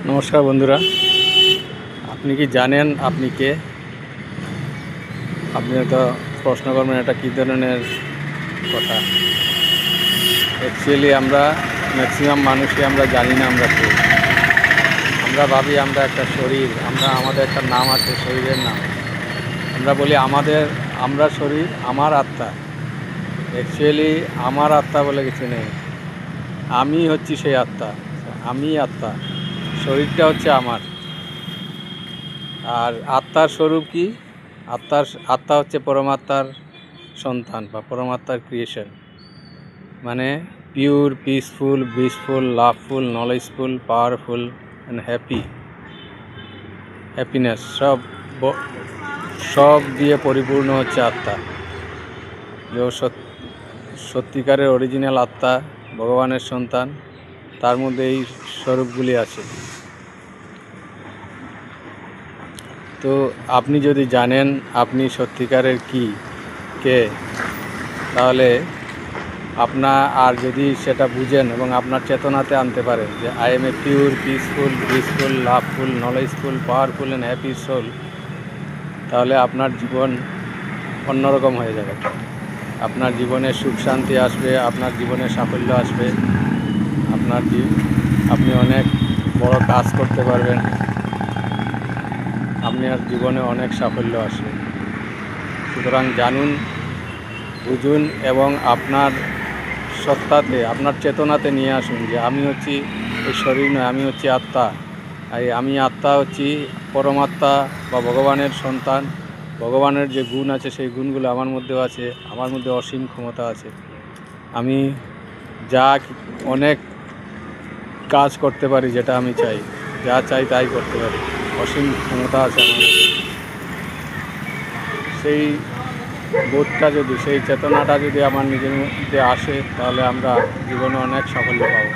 নমস্কার বন্ধুরা, আপনি কি জানেন আপনি কে? আপনি হয়তো প্রশ্ন করবেন এটা কী ধরনের কথা। অ্যাকচুয়ালি আমরা ম্যাক্সিমাম মানুষই আমরা জানি না আমরা কে। আমরা ভাবি আমরা একটা শরীর, আমাদের একটা নাম আছে, শরীরের নাম। আমরা বলি আমরা শরীর, আমার আত্মা। অ্যাকচুয়ালি আমার আত্মা বলে কিছু নেই। আমি হচ্ছি সেই আত্মা। আমি আত্মা, শরীরটা হচ্ছে আমার। আর আত্মার স্বরূপ কি? আত্মা হচ্ছে পরমাত্মার সন্তান বা পরমাত্মার ক্রিয়েশন। মানে pure, peaceful, blissful, loveful, knowledgeful, powerful and happiness সব দিয়ে পরিপূর্ণ হচ্ছে আত্মা। যে সত্যিকারের অরিজিনাল আত্মা, ভগবানের সন্তান, তার মধ্যে এই স্বরূপগুলি আছে। তো আপনি যদি জানেন আপনি সত্যিকারের কে, তাহলে আর যদি সেটা বুঝেন এবং আপনার চেতনাতে আনতে পারেন যে I am a pure, peaceful, blissful, loveful, knowledgeful, powerful and happy soul, তাহলে আপনার জীবন অন্যরকম হয়ে যাবে। আপনার জীবনে সুখ শান্তি আসবে, আপনার জীবনে সাফল্য আসবে, আপনি অনেক বড় কাজ করতে পারবেন, আপনার জীবনে অনেক সাফল্য আসবে। সুতরাং জানুন, বুঝুন এবং আপনার সত্তাতে, আপনার চেতনাতে নিয়ে আসুন যে আমি হচ্ছি এই শরীর নয়, আমি হচ্ছি আত্মা। আমি আত্মা হচ্ছি পরমাত্মা বা ভগবানের সন্তান। ভগবানের যে গুণ আছে সেই গুণগুলো আমার মধ্যেও আছে। আমার মধ্যে অসীম ক্ষমতা আছে। আমি অনেক কাজ করতে পারি, যেটা আমি চাই, যা চাই তাই করতে পারি। অসীম ক্ষমতা আছে আমার মধ্যে। সেই বোধটা যদি, সেই চেতনাটা যদি আমার নিজের মধ্যে আসে, তাহলে আমরা জীবনে অনেক সাফল্য পাবো।